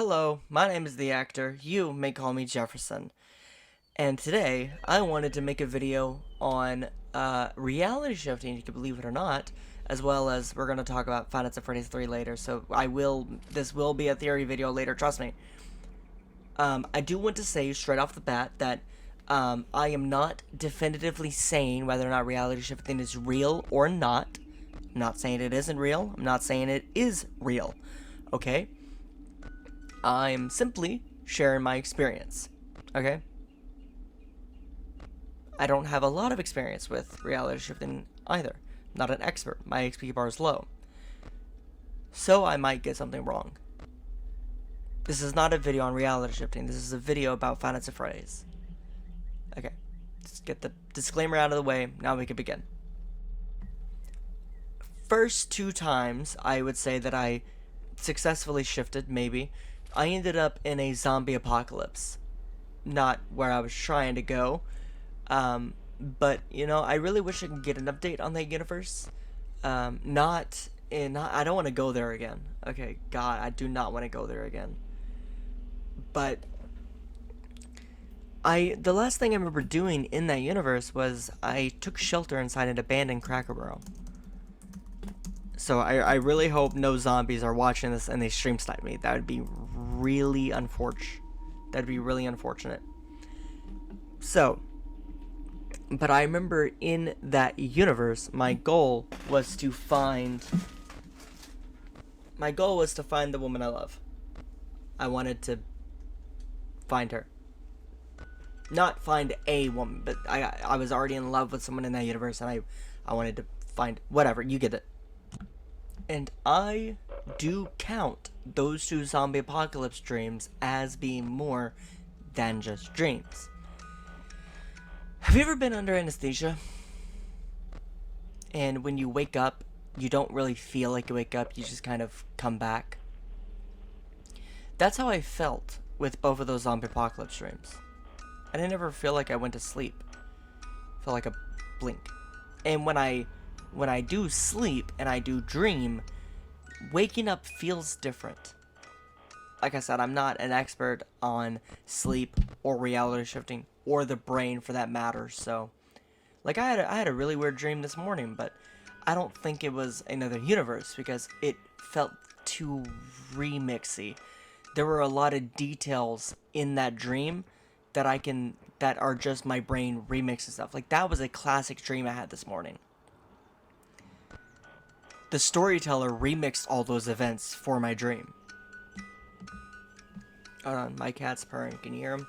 Hello, my name is the actor. You may call me Jefferson. And today, I wanted to make a video on reality shifting, you can believe it or not, as well as we're going to talk about Five Nights at Freddy's 3 later, so this will be a theory video later, trust me. I do want to say straight off the bat that I am not definitively saying whether or not reality shifting is real or not. I'm not saying it isn't real. I'm not saying it is real. Okay? I'm simply sharing my experience. Okay? I don't have a lot of experience with reality shifting either. Not an expert. My XP bar is low. So I might get something wrong. This is not a video on reality shifting. This is a video about Five Nights at Freddy's. Okay. Let's get the disclaimer out of the way. Now we can begin. First two times I would say that I successfully shifted, maybe. I ended up in a zombie apocalypse. Not where I was trying to go. But, you know, I really wish I could get an update on that universe. I don't want to go there again. Okay, God, I do not want to go there again. But the last thing I remember doing in that universe was I took shelter inside an abandoned Cracker Barrel. So I really hope no zombies are watching this and they stream snipe me. That would be really unfortunate. That'd be really unfortunate. So, but I remember in that universe, my goal was to find the woman I love. I wanted to find her. Not find a woman, but I was already in love with someone in that universe, and I wanted to find, whatever, you get it. And I do count those two zombie apocalypse dreams as being more than just dreams. Have you ever been under anesthesia? And when you wake up, you don't really feel like you wake up, you just kind of come back. That's how I felt with both of those zombie apocalypse dreams. I didn't ever feel like I went to sleep. I felt like a blink. And when I do sleep and I do dream, waking up feels different. Like I said, I'm not an expert on sleep or reality shifting or the brain for that matter, so like I had a really weird dream this morning, but I don't think it was another universe because it felt too remixy. There were a lot of details in that dream that are just my brain remixing stuff. Like that was a classic dream I had this morning. The storyteller remixed all those events for my dream. Hold on, my cat's purring. Can you hear him?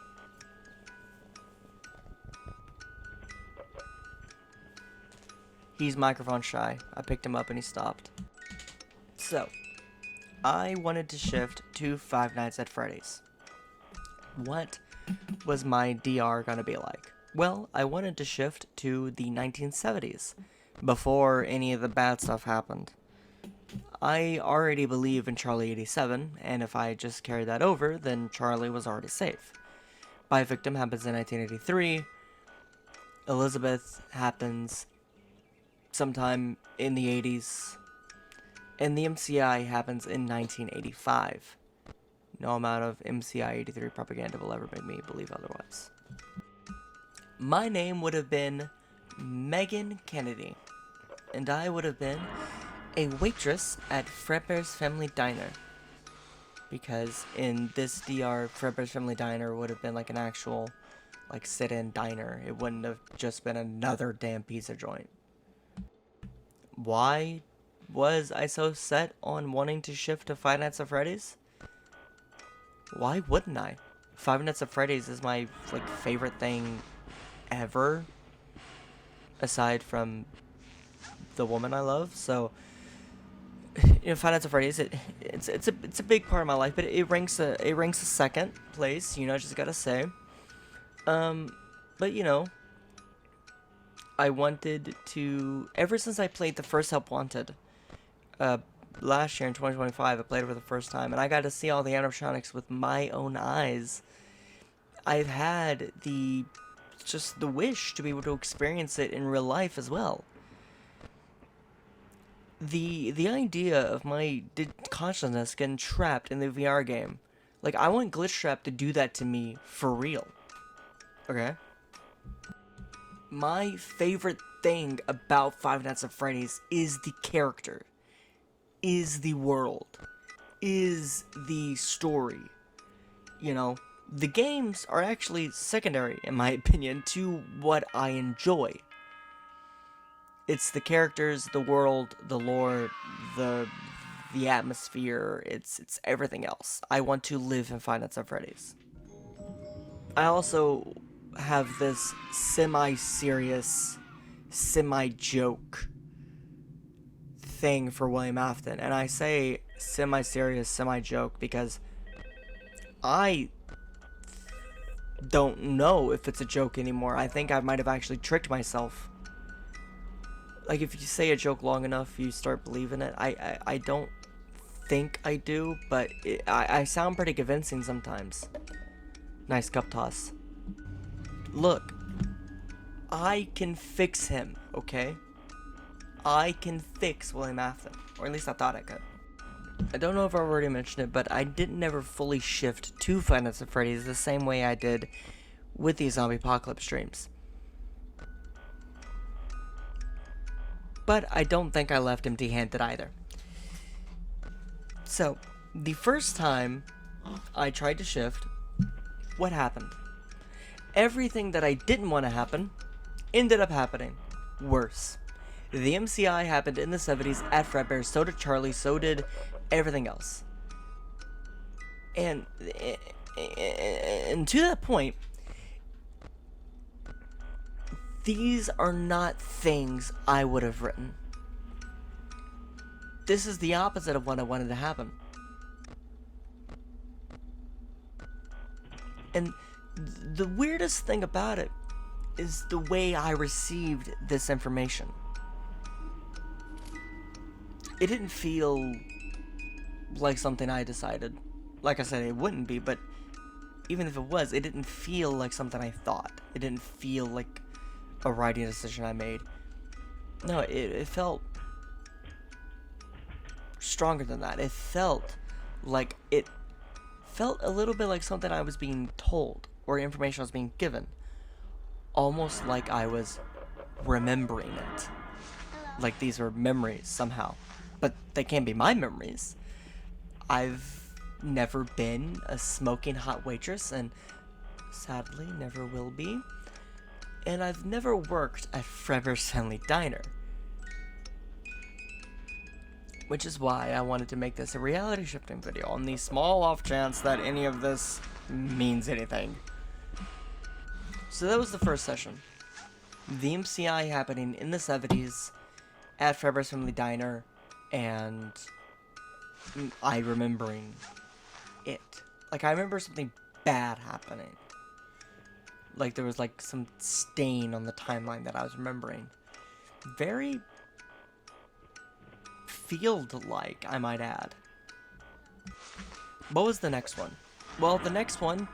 He's microphone shy. I picked him up and he stopped. So, I wanted to shift to Five Nights at Freddy's. What was my DR gonna be like? Well, I wanted to shift to the 1970s, before any of the bad stuff happened. I already believe in Charlie 87, and if I just carried that over, then Charlie was already safe. By Victim happens in 1983. Elizabeth happens sometime in the 80s. And the MCI happens in 1985. No amount of MCI 83 propaganda will ever make me believe otherwise. My name would have been Megan Kennedy, and I would have been a waitress at Fredbear's Family Diner. Because in this DR, Fredbear's Family Diner would have been like an actual, like, sit-in diner. It wouldn't have just been another damn pizza joint. Why was I so set on wanting to shift to Five Nights at Freddy's? Why wouldn't I? Five Nights at Freddy's is my, like, favorite thing ever. Aside from the woman I love, so you know, Five Nights at Freddy's, it's a big part of my life, but it ranks a second place, you know, just gotta say. But you know, I wanted to, ever since I played the first Help Wanted, last year in 2025, I played it for the first time, and I got to see all the animatronics with my own eyes. I've had the wish to be able to experience it in real life as well. The idea of my consciousness getting trapped in the VR game, Like, I want Glitchtrap to do that to me for real. Okay? My favorite thing about Five Nights at Freddy's is the character, is the world, is the story. You know, the games are actually secondary, in my opinion, to what I enjoy. It's the characters, the world, the lore, the atmosphere, it's everything else. I want to live in Five Nights at Freddy's. I also have this semi-serious, semi-joke thing for William Afton, and I say semi-serious, semi-joke because I don't know if it's a joke anymore. I think I might have actually tricked myself. Like, if you say a joke long enough, you start believing it. I don't think I do, but I sound pretty convincing sometimes. Nice cup toss. Look, I can fix him, okay? I can fix William Afton. Or at least I thought I could. I don't know if I already mentioned it, but I didn't ever fully shift to Five Nights at Freddy's the same way I did with these Zombie Apocalypse streams. But I don't think I left empty-handed either. So, the first time I tried to shift, what happened? Everything that I didn't want to happen ended up happening. Worse. The MCI happened in the 70s at Fredbear, so did Charlie, so did everything else. And to that point, these are not things I would have written. This is the opposite of what I wanted to happen. And the weirdest thing about it is the way I received this information. It didn't feel like something I decided. Like I said, it wouldn't be, but even if it was, it didn't feel like something I thought. It didn't feel like a writing decision I made. No, it felt stronger than that. It felt a little bit like something I was being told, or information I was being given. Almost like I was remembering it. Like these were memories somehow. But they can't be my memories. I've never been a smoking hot waitress, and sadly never will be. And I've never worked at Fredbear's Family Diner. Which is why I wanted to make this a reality shifting video, on the small off chance that any of this means anything. So that was the first session. The MCI happening in the 70s at Fredbear's Family Diner, and I remembering it. Like, I remember something bad happening. Like, there was, like, some stain on the timeline that I was remembering. Very field-like, I might add. What was the next one? Well, the next one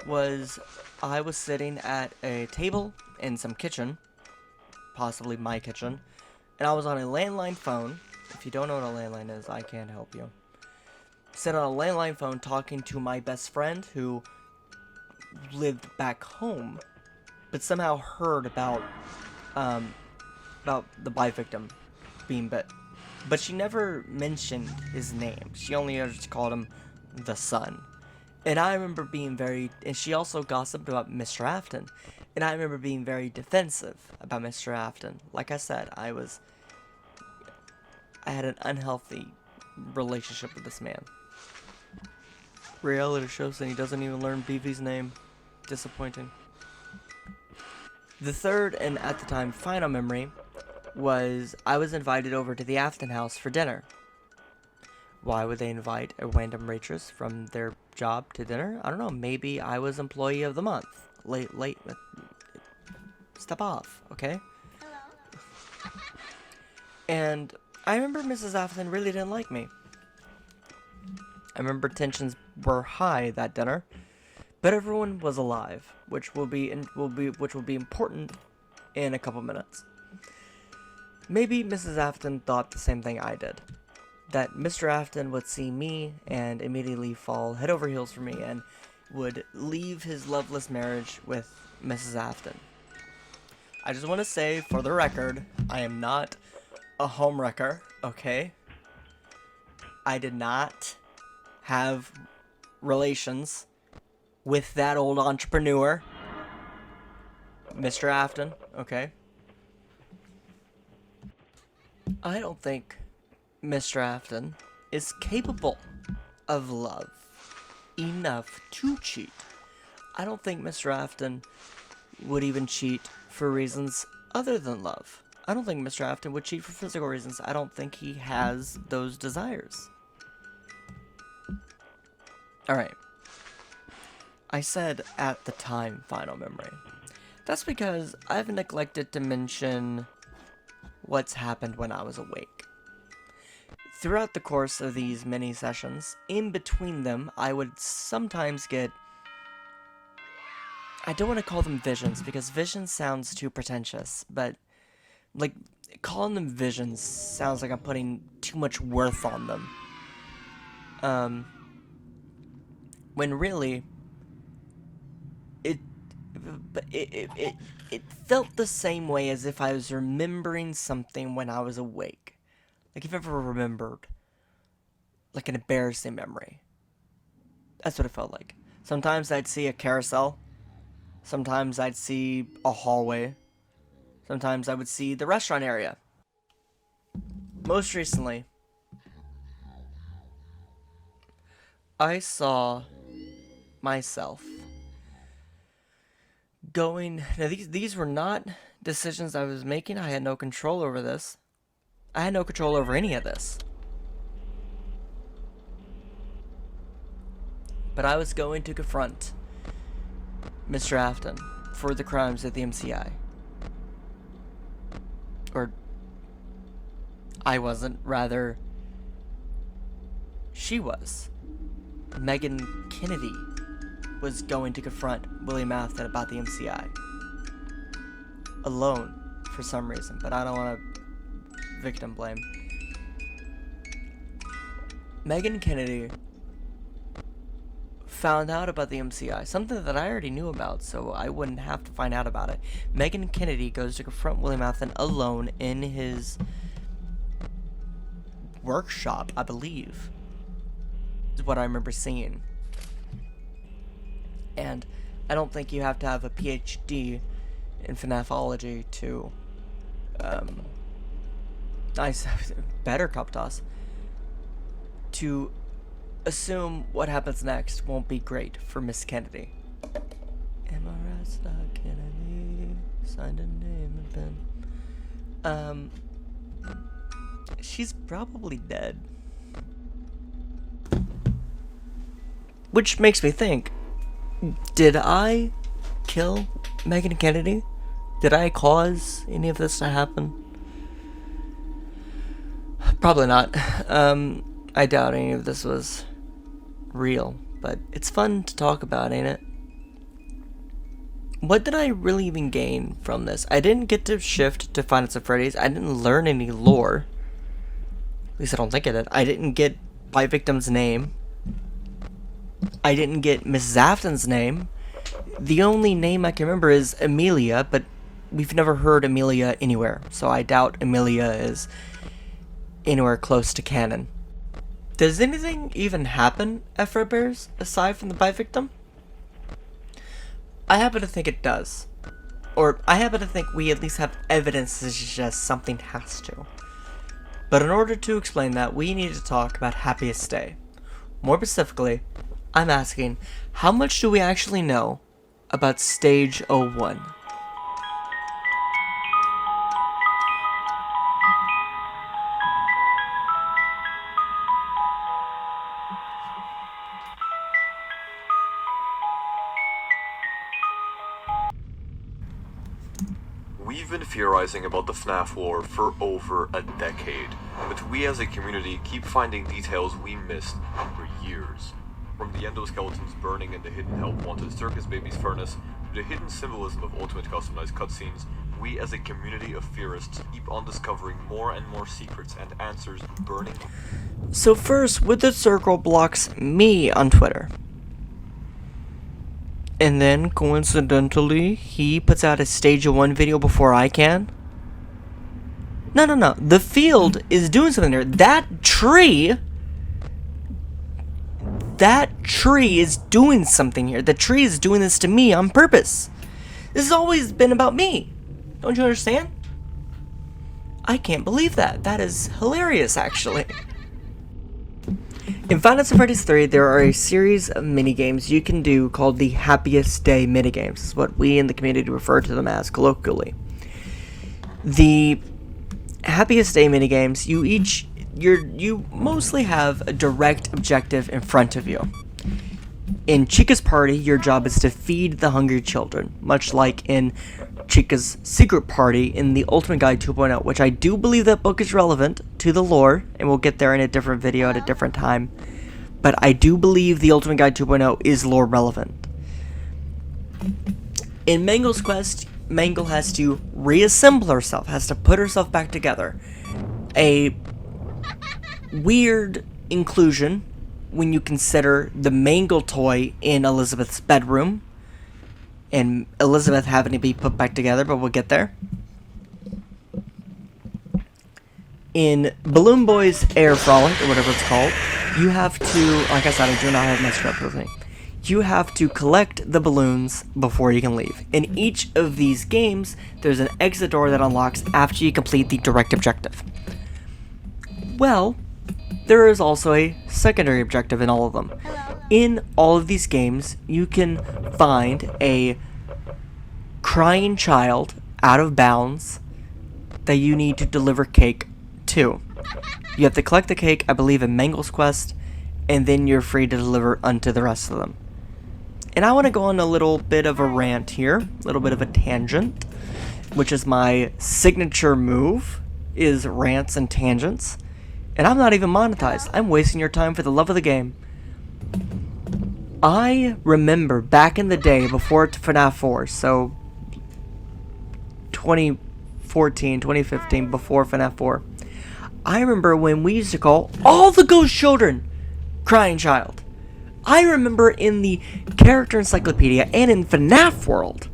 was I was sitting at a table in some kitchen, possibly my kitchen, and I was on a landline phone. If you don't know what a landline is, I can't help you. Sit on a landline phone talking to my best friend who lived back home, but somehow heard about the bite victim being bit. But she never mentioned his name. She only just called him the son. And I remember being and she also gossiped about Mr. Afton. And I remember being very defensive about Mr. Afton. Like I said, I had an unhealthy relationship with this man. Reality show saying he doesn't even learn BV's name. Disappointing. The third, and at the time final memory, was I was invited over to the Afton house for dinner. Why would they invite a random waitress from their job to dinner? I don't know. Maybe I was employee of the month. Late. Step off, okay? Hello. And I remember Mrs. Afton really didn't like me. I remember tensions were high that dinner, but everyone was alive, which will be important in a couple minutes. Maybe Mrs. Afton thought the same thing I did. that Mr. Afton would see me and immediately fall head over heels for me and would leave his loveless marriage with Mrs. Afton. I just want to say, for the record, I am not a homewrecker, okay? I did not have relations with that old entrepreneur, Mr. Afton, okay? I don't think Mr. Afton is capable of love enough to cheat. I don't think Mr. Afton would even cheat for reasons other than love. I don't think Mr. Afton would cheat for physical reasons. I don't think he has those desires. Alright. I said at the time final memory. That's because I've neglected to mention what's happened when I was awake. Throughout the course of these mini sessions, in between them, I would sometimes get... I don't want to call them visions, because visions sounds too pretentious, but, like, calling them visions sounds like I'm putting too much worth on them. When really, it felt the same way as if I was remembering something when I was awake. Like, if you've ever remembered, like, an embarrassing memory. That's what it felt like. Sometimes I'd see a carousel. Sometimes I'd see a hallway. Sometimes I would see the restaurant area. Most recently, I saw myself going... Now, these were not decisions I was making. I had no control over this. I had no control over any of this. But I was going to confront Mr. Afton for the crimes at the MCI. Or, I wasn't, rather, she was. Megan Kennedy was going to confront William Afton about the MCI. Alone, for some reason, but I don't want to victim blame. Megan Kennedy found out about the MCI, something that I already knew about, so I wouldn't have to find out about it. Megan Kennedy goes to confront William Afton alone in his workshop, I believe, is what I remember seeing. And I don't think you have to have a PhD in FNAFology to, better cup toss, to assume what happens next won't be great for Miss Kennedy. Am I right, Star Kennedy? Signed a name and pen. She's probably dead. Which makes me think, did I kill Megan Kennedy? Did I cause any of this to happen? Probably not. I doubt any of this was real, but it's fun to talk about, ain't it? What did I really even gain from this? I didn't get to shift to Five Nights at Freddy's. I didn't learn any lore. At least I don't think I did. I didn't get my victim's name. I didn't get Mrs. Afton's name. The only name I can remember is Amelia, but we've never heard Amelia anywhere, so I doubt Amelia is anywhere close to canon. Does anything even happen at Fredbear's aside from the bite victim? I happen to think it does. Or I happen to think we at least have evidence to suggest something has to. But in order to explain that, we need to talk about Happiest Day. More specifically, I'm asking, how much do we actually know about Stage 01? We've been theorizing about the FNAF lore for over a decade, but we as a community keep finding details we missed for years. From the endoskeletons burning in the hidden help wanted circus baby's furnace, to the hidden symbolism of ultimate customized cutscenes, we as a community of theorists keep on discovering more and more secrets and answers burning. So first, Withered Circle blocks me on Twitter. And then, coincidentally, he puts out a Stage 1 video before I can. No. The field is doing something there. That tree is doing something here. The tree is doing this to me on purpose. This has always been about me. Don't you understand? I can't believe that. That is hilarious, actually. In Five Nights at Freddy's 3, there are a series of minigames you can do called the Happiest Day minigames. This is what we in the community refer to them as colloquially. The Happiest Day minigames, you mostly have a direct objective in front of you. In Chica's party, your job is to feed the hungry children, much like in Chica's secret party in the Ultimate Guide 2.0, which I do believe that book is relevant to the lore, and we'll get there in a different video at a different time. But I do believe the Ultimate Guide 2.0 is lore relevant. In Mangle's quest, Mangle has to reassemble herself, has to put herself back together. A weird inclusion when you consider the Mangle toy in Elizabeth's bedroom and Elizabeth having to be put back together, but we'll get there. In Balloon Boy's Air Frolic, or whatever it's called, you have to, like I said, I do not have my script with me. You have to collect the balloons before you can leave. In each of these games, there's an exit door that unlocks after you complete the direct objective. Well, there is also a secondary objective in all of them. In all of these games, you can find a crying child out of bounds that you need to deliver cake to. You have to collect the cake, I believe, in Mangle's quest, and then you're free to deliver unto the rest of them. And I want to go on a little bit of a rant here, a little bit of a tangent, which is my signature move, is rants and tangents. And I'm not even monetized. I'm wasting your time for the love of the game. I remember back in the day before FNAF 4, so 2014, 2015, before FNAF 4, I remember when we used to call all the ghost children Crying Child. I remember in the character encyclopedia and in FNAF World,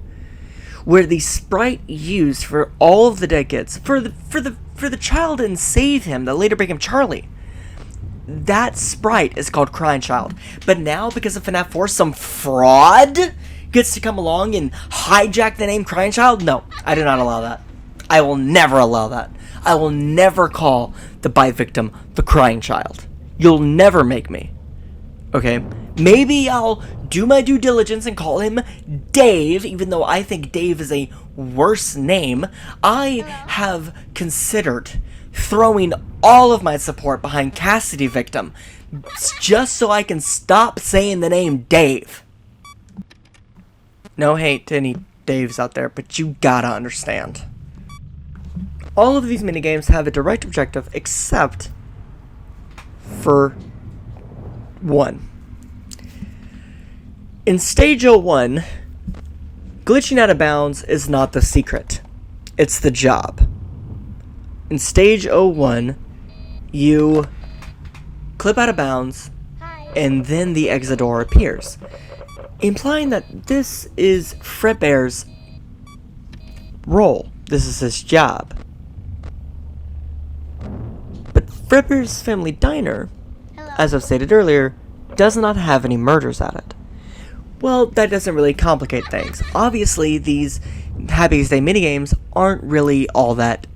where the sprite used for all of the dead kids, for the child and save him that later became Charlie, that sprite is called Crying Child. But now, because of FNAF 4, some fraud gets to come along and hijack the name Crying Child? No, I do not allow that. I will never allow that. I will never call the bite victim the Crying Child. You'll never make me. Okay? Maybe I'll do my due diligence and call him Dave, even though I think Dave is a worse name. I have considered throwing all of my support behind Cassidy Victim, just so I can stop saying the name Dave. No hate to any Daves out there, but you gotta understand. All of these minigames have a direct objective, except for one. In Stage 01, glitching out of bounds is not the secret. It's the job. In Stage 01, you clip out of bounds, and then the exit door appears, implying that this is Fredbear's role. This is his job. But Fredbear's Family Diner, as I've stated earlier, does not have any murders at it. Well, that doesn't really complicate things. Obviously, these Happiest Day minigames aren't really all that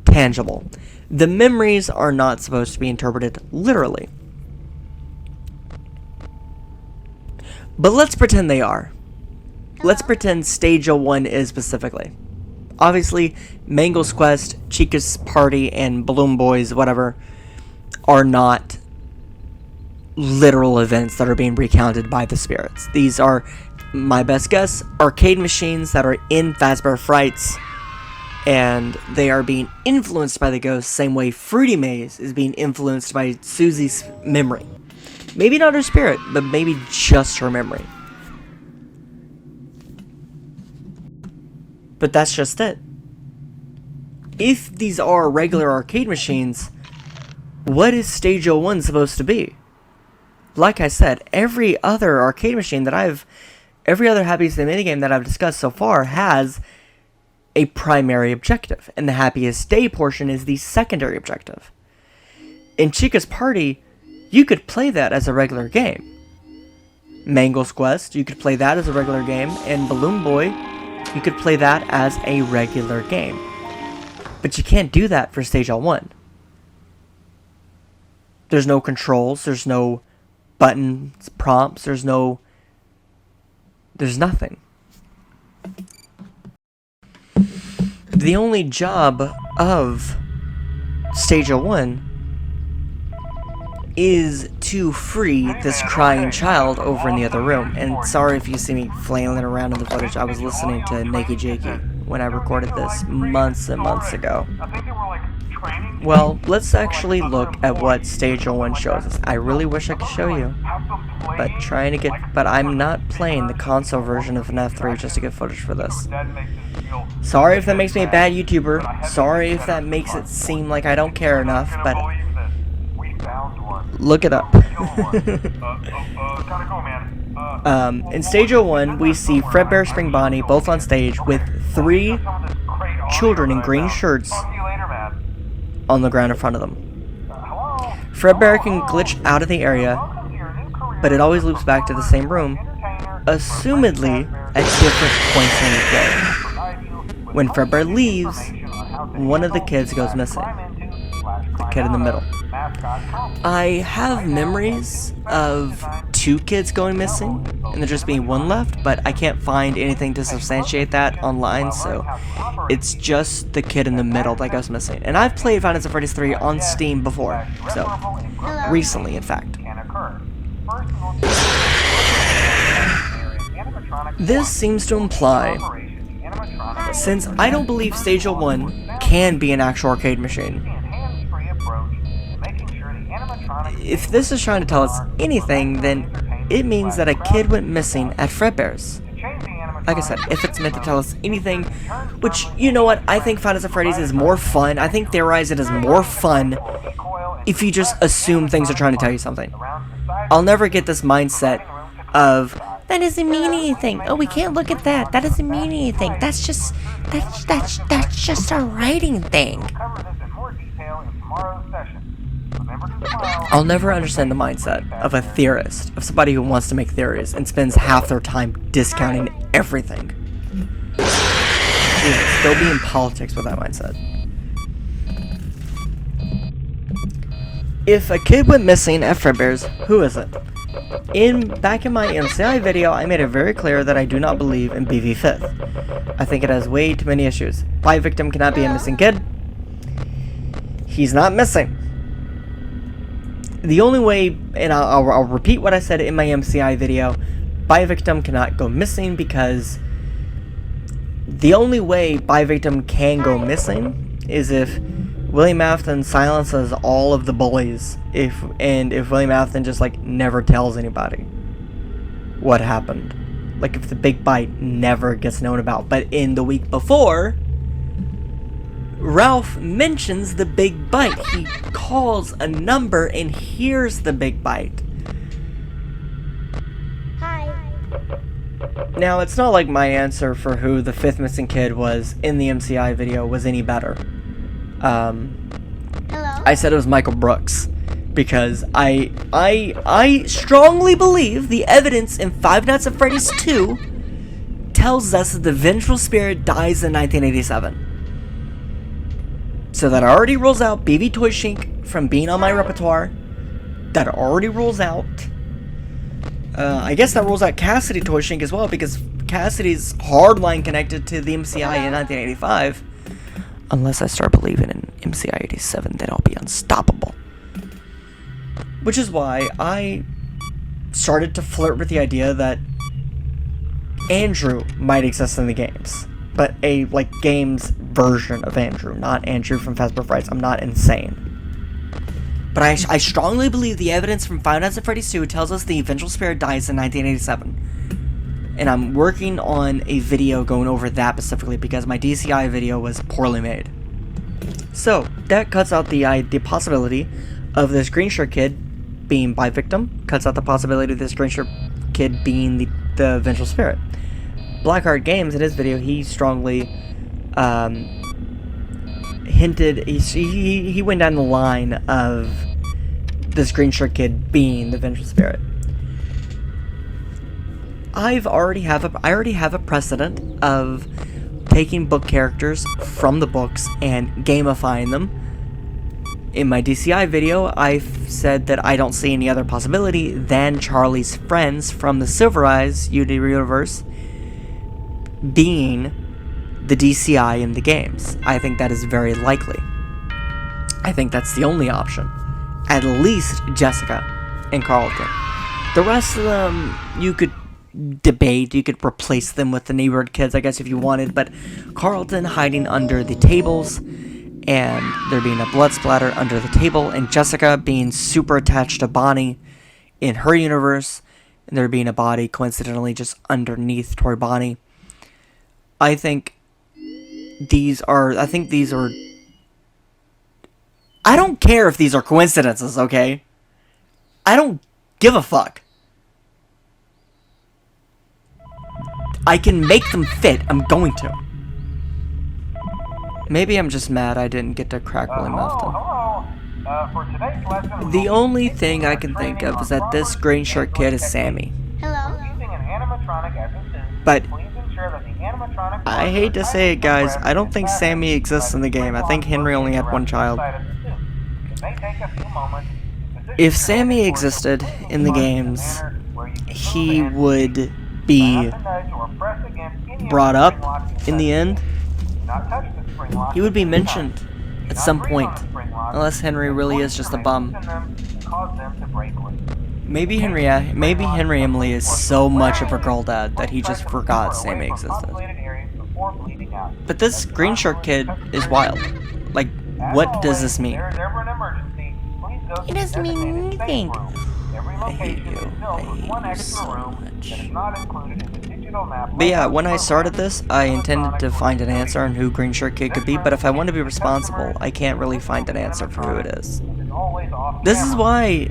tangible. The memories are not supposed to be interpreted literally. But let's pretend they are. Let's pretend Stage 01 is specifically. Obviously, Mangle's Quest, Chica's Party, and Balloon Boys, whatever, are not literal events that are being recounted by the spirits. These are, my best guess, arcade machines that are in Fazbear Frights, and they are being influenced by the ghosts, same way Fruity Maze is being influenced by Susie's memory. Maybe not her spirit, but maybe just her memory. But that's just it. if these are regular arcade machines, what is Stage 01 supposed to be? Like I said, every other arcade machine that every other Happiest minigame that I've discussed so far has a primary objective, and the Happiest Day portion is the secondary objective. In Chica's Party, you could play that as a regular game. Mangle's Quest, you could play that as a regular game, and Balloon Boy, you could play that as a regular game. But you can't do that for Stage L1. There's no controls, there's no buttons, prompts, there's nothing. The only job of Stage 01 is to free this crying child over in the other room. And sorry if you see me flailing around in the footage, I was listening to Nakey Jakey when I recorded this months and months ago. Well, let's actually look at what Stage 01 shows us. I really wish I could show you, but I'm not playing the console version of FNAF 3 just to get footage for this. Sorry if that makes me a bad YouTuber. Sorry if that makes it seem like I don't care enough, but look it up. In Stage 01, we see Fredbear, Spring Bonnie both on stage with 3 children in green shirts on the ground in front of them. Fredbear can glitch out of the area, but it always loops back to the same room, assumedly at different points in the game. When Fredbear leaves, one of the kids goes missing. The kid in the middle. I have memories of 2 kids going missing, and there just being 1 left, but I can't find anything to substantiate that online, so it's just the kid in the middle that goes missing. And I've played Five Nights at Freddy's 3 on Steam before, so recently, in fact. This seems to imply, since I don't believe Stage 01 can be an actual arcade machine, if this is trying to tell us anything, then it means that a kid went missing at Fredbear's. Like I said, if it's meant to tell us anything, which, you know what, I think Five Nights at Freddy's is more fun. I think Theorizing is more fun if you just assume things are trying to tell you something. I'll never get this mindset of, that doesn't mean anything. Oh, we can't look at that. That doesn't mean anything. That's just a writing thing. I'll never understand the mindset of a theorist, of somebody who wants to make theories and spends half their time discounting everything. They'll be in politics with that mindset. If a kid went missing at Fredbear's, who is it? Back in my MCI video, I made it very clear that I do not believe in BV5th. I think it has way too many issues. By victim cannot be a missing kid. He's not missing. The only way, and I'll repeat what I said in my MCI video, by victim cannot go missing because the only way by victim can go missing is if William Afton silences all of the bullies, if William Afton just like never tells anybody what happened. Like if the big bite never gets known about. But in the week before, Ralph mentions the big bite. He calls a number and hears the big bite. Hi. Now, it's not like my answer for who the 5th missing kid was in the MCI video was any better. Hello? I said it was Michael Brooks because I strongly believe the evidence in Five Nights at Freddy's 2 tells us that the vengeful spirit dies in 1987. So that already rules out BB Toy Shink from being on my repertoire. That already rules out. I guess that rules out Cassidy Toy Shink as well, because Cassidy's hardline connected to the MCI in 1985. Unless I start believing in MCI 87, then I'll be unstoppable. Which is why I started to flirt with the idea that Andrew might exist in the games. But a, like, games version of Andrew, not Andrew from Fazbear Frights. I'm not insane. But I strongly believe the evidence from Five Nights at Freddy's 2 tells us the vengeful spirit dies in 1987. And I'm working on a video going over that specifically because my DCI video was poorly made. So that cuts out the possibility of this green shirt kid being by victim. Cuts out the possibility of this green shirt kid being the vengeful spirit. Blackheart Games, in his video, he strongly hinted, he went down the line of this green shirt kid being the vengeful spirit. I already have a precedent of taking book characters from the books and gamifying them. In my DCI video, I said that I don't see any other possibility than Charlie's friends from the Silverized universe being the DCI in the games. I think that is very likely. I think that's the only option. At least Jessica and Carlton. The rest of them, you could debate, you could replace them with the neighborhood kids, I guess, if you wanted, but Carlton hiding under the tables, and there being a blood splatter under the table, and Jessica being super attached to Bonnie in her universe, and there being a body coincidentally just underneath toward Bonnie. I think these are I don't care if these are coincidences, okay? I don't give a fuck. I can make them fit. I'm going to. Maybe I'm just mad I didn't get to crack Willie Melton. The only thing I can think of is that this green shirt kid is Sammy. Hello. But I hate to say it, guys, I don't think Sammy exists in the game. I think Henry only had one child. If Sammy existed in the games, he would be brought up in the end. He would be mentioned at some point, unless Henry really is just a bum. Maybe Henry Emily is so much of a girl dad that he just forgot Sammy existed. But this green shirt kid is wild. Like, what does this mean? It doesn't mean anything. I hate you. I hate you so much. But yeah, when I started this, I intended to find an answer on who Green Shirt Kid could be, but if I want to be responsible, I can't really find an answer for who it is. This is why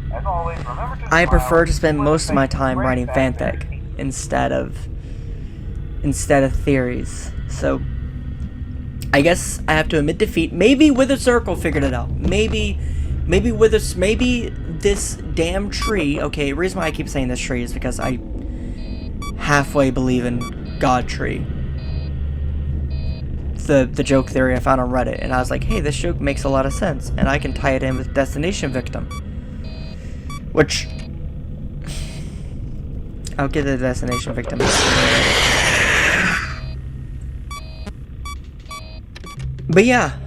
I prefer to spend most of my time writing fanfic instead of theories. So I guess I have to admit defeat. Maybe Withered Circle figured it out. Maybe this damn tree. Okay, the reason why I keep saying this tree is because I halfway believe in God Tree. The joke theory I found on Reddit, and I was like, hey, this joke makes a lot of sense, and I can tie it in with Destination Victim. Which I'll get to the Destination Victim. But yeah,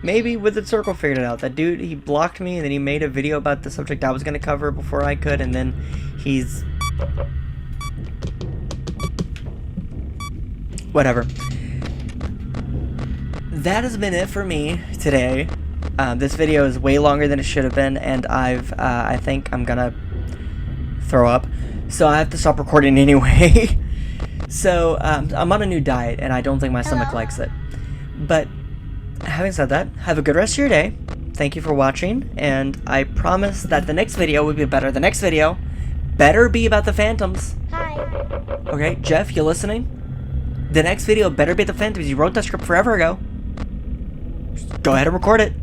maybe Withered Circle figured it out. That dude, he blocked me, and then he made a video about the subject I was going to cover before I could, and then he's... whatever. That has been it for me today. This video is way longer than it should have been, and I think I'm gonna throw up. So I have to stop recording anyway. So, I'm on a new diet, and I don't think my stomach likes it. But, having said that, have a good rest of your day. Thank you for watching, and I promise that the next video will be better. The next video better be about the Phantoms. Hi. Okay, Jeff, you listening? The next video better be the Phantoms. You wrote that script forever ago. Just go ahead and record it.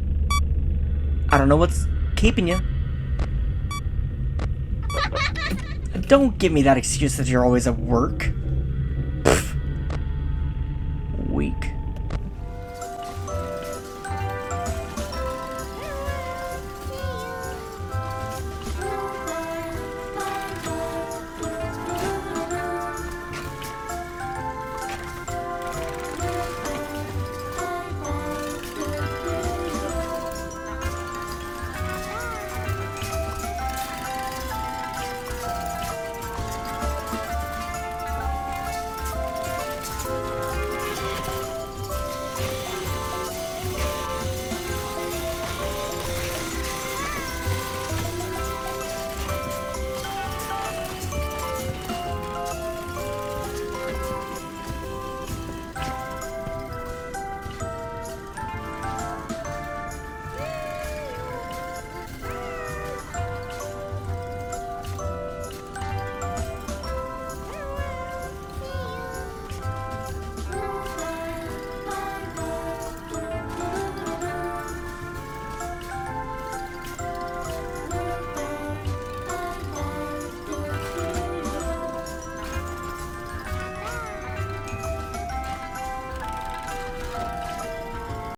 I don't know what's keeping you. Don't give me that excuse that you're always at work.